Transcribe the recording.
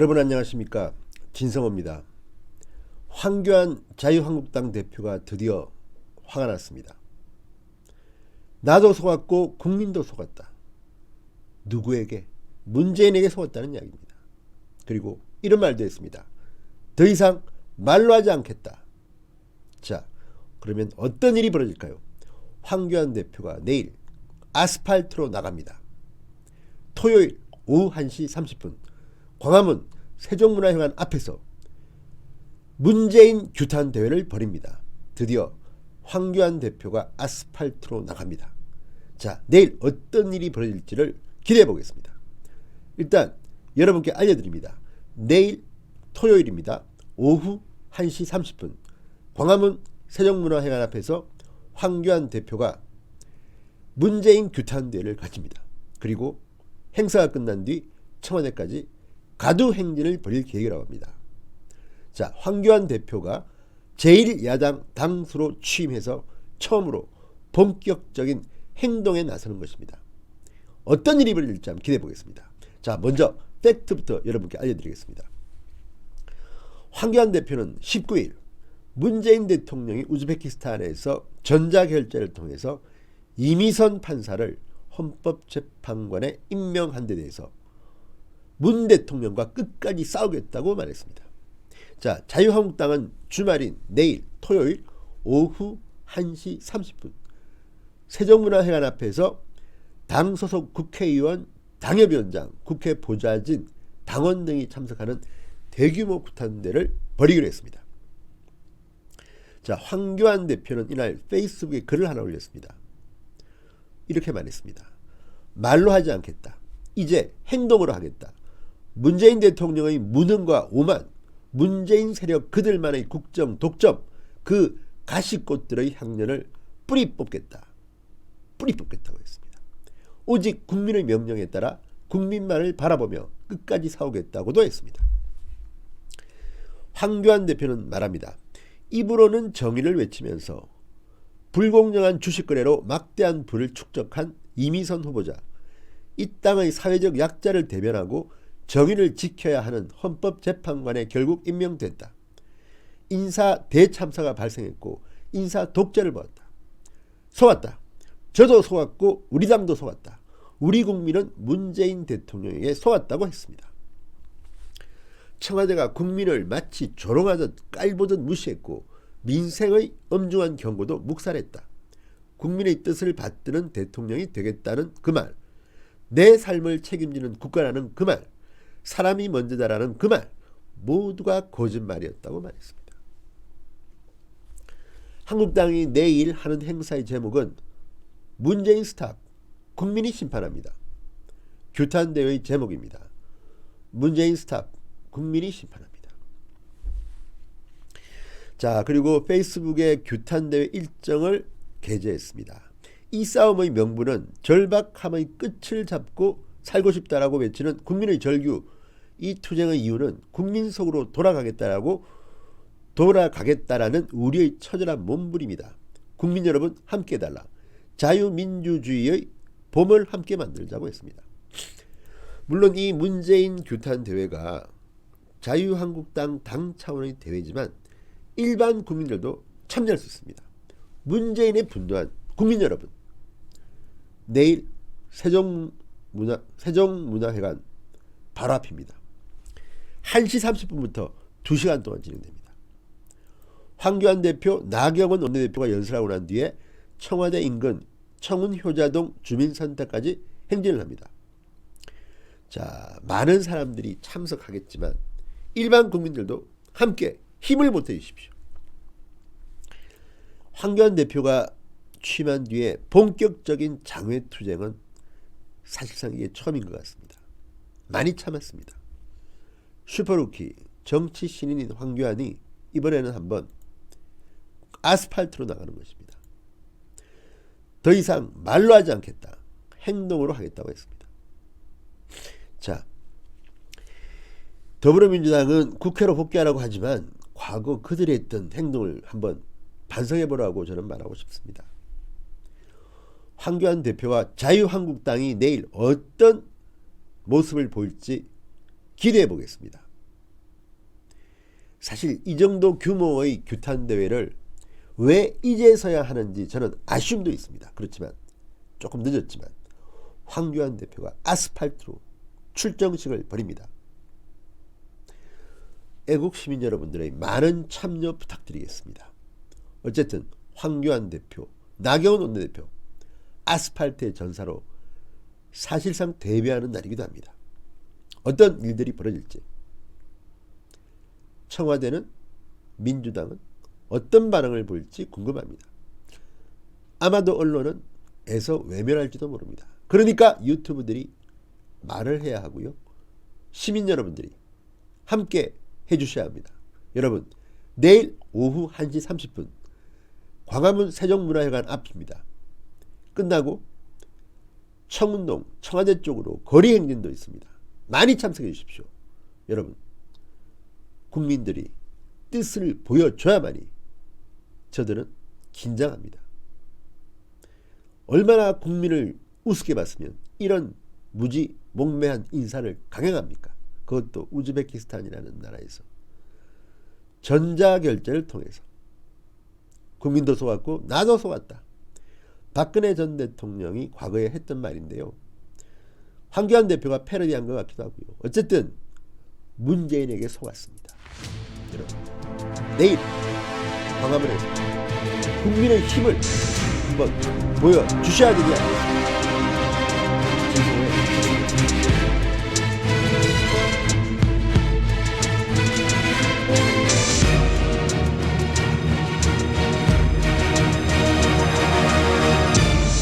여러분 안녕하십니까, 진성호입니다. 황교안 자유한국당 대표가 드디어 화가 났습니다. 나도 속았고 국민도 속았다. 누구에게? 문재인에게 속았다는 이야기입니다. 그리고 이런 말도 했습니다. 더 이상 말로 하지 않겠다. 자, 그러면 어떤 일이 벌어질까요? 황교안 대표가 내일 아스팔트로 나갑니다. 토요일 오후 1시 30분 광화문 세종문화회관 앞에서 문재인 규탄 대회를 벌입니다. 드디어 황교안 대표가 아스팔트로 나갑니다. 자, 내일 어떤 일이 벌어질지를 기대해 보겠습니다. 일단 여러분께 알려드립니다. 내일 토요일입니다. 오후 1시 30분 광화문 세종문화회관 앞에서 황교안 대표가 문재인 규탄 대회를 가집니다. 그리고 행사가 끝난 뒤 청와대까지 가두 행진을 벌일 계획이라고 합니다. 자, 황교안 대표가 제1야당 당수로 취임해서 처음으로 본격적인 행동에 나서는 것입니다. 어떤 일이 벌어질지 한번 기대해 보겠습니다. 자, 먼저 팩트부터 여러분께 알려드리겠습니다. 황교안 대표는 19일 문재인 대통령이 우즈베키스탄에서 전자결제를 통해서 이미선 판사를 헌법재판관에 임명한 데 대해서 문 대통령과 끝까지 싸우겠다고 말했습니다. 자, 자유한국당은 주말인 내일 토요일 오후 1시 30분 세종문화회관 앞에서 당 소속 국회의원, 당협위원장, 국회 보좌진, 당원 등이 참석하는 대규모 규탄대회를 벌이기로 했습니다. 자, 황교안 대표는 이날 페이스북에 글을 하나 올렸습니다. 이렇게 말했습니다. 말로 하지 않겠다. 이제 행동으로 하겠다. 문재인 대통령의 무능과 오만, 문재인 세력 그들만의 국정 독점, 그 가시꽃들의 향년을 뿌리 뽑겠다. 뿌리 뽑겠다고 했습니다. 오직 국민의 명령에 따라 국민만을 바라보며 끝까지 싸우겠다고도 했습니다. 황교안 대표는 말합니다. 입으로는 정의를 외치면서 불공정한 주식거래로 막대한 부를 축적한 이미선 후보자, 이 땅의 사회적 약자를 대변하고 정의를 지켜야 하는 헌법재판관에 결국 임명됐다. 인사 대참사가 발생했고 인사 독재를 보았다. 속았다. 저도 속았고 우리 당도 속았다. 우리 국민은 문재인 대통령에게 속았다고 했습니다. 청와대가 국민을 마치 조롱하듯 깔보듯 무시했고 민생의 엄중한 경고도 묵살했다. 국민의 뜻을 받드는 대통령이 되겠다는 그 말, 내 삶을 책임지는 국가라는 그 말, 사람이 먼저다라는 그 말, 모두가 거짓말이었다고 말했습니다. 한국당이 내일 하는 행사의 제목은 문재인 스탑, 국민이 심판합니다. 규탄대회의 제목입니다. 문재인 스탑, 국민이 심판합니다. 자, 그리고 페이스북에 규탄대회 일정을 게재했습니다. 이 싸움의 명분은 절박함의 끝을 잡고 살고 싶다라고 외치는 국민의 절규, 이 투쟁의 이유는 국민 속으로 돌아가겠다라는 우리의 처절한 몸부림이다. 국민 여러분 함께 해달라. 자유민주주의의 봄을 함께 만들자고 했습니다. 물론 이 문재인 규탄 대회가 자유한국당 당 차원의 대회지만 일반 국민들도 참여할 수 있습니다. 문재인에 분노한 국민 여러분, 내일 세종문화회관 바로 앞입니다. 1시 30분부터 2시간 동안 진행됩니다. 황교안 대표, 나경원 원내대표가 연설하고 난 뒤에 청와대 인근 청운효자동 주민센터까지 행진을 합니다. 자, 많은 사람들이 참석하겠지만 일반 국민들도 함께 힘을 보태 주십시오. 황교안 대표가 취임한 뒤에 본격적인 장외투쟁은 사실상 이게 처음인 것 같습니다. 많이 참았습니다. 슈퍼루키, 정치 신인인 황교안이 이번에는 한번 아스팔트로 나가는 것입니다. 더 이상 말로 하지 않겠다. 행동으로 하겠다고 했습니다. 자, 더불어민주당은 국회로 복귀하라고 하지만 과거 그들이 했던 행동을 한번 반성해보라고 저는 말하고 싶습니다. 황교안 대표와 자유한국당이 내일 어떤 모습을 보일지 기대해 보겠습니다. 사실 이 정도 규모의 규탄 대회를 왜 이제서야 하는지 저는 아쉬움도 있습니다. 그렇지만 조금 늦었지만 황교안 대표가 아스팔트로 출정식을 벌입니다. 애국 시민 여러분들의 많은 참여 부탁드리겠습니다. 어쨌든 황교안 대표, 나경원 원내대표 아스팔트의 전사로 사실상 데뷔하는 날이기도 합니다. 어떤 일들이 벌어질지, 청와대는, 민주당은 어떤 반응을 보일지 궁금합니다. 아마도 언론은 애서 외면할지도 모릅니다. 그러니까 유튜브들이 말을 해야 하고요. 시민 여러분들이 함께 해주셔야 합니다. 여러분, 내일 오후 1시 30분 광화문 세종문화회관 앞입니다. 끝나고 청운동, 청와대 쪽으로 거리 행진도 있습니다. 많이 참석해 주십시오. 여러분, 국민들이 뜻을 보여줘야만이 저들은 긴장합니다. 얼마나 국민을 우습게 봤으면 이런 무지 몽매한 인사를 강행합니까? 그것도 우즈베키스탄이라는 나라에서 전자결제를 통해서. 국민도 속았고 나도 속았다. 박근혜 전 대통령이 과거에 했던 말인데요. 황교안 대표가 패러디한 것 같기도 하고요. 어쨌든 문재인에게 속았습니다. 여러분, 내일 광화문에서 국민의 힘을 한번 보여주셔야 되지 않겠습니까?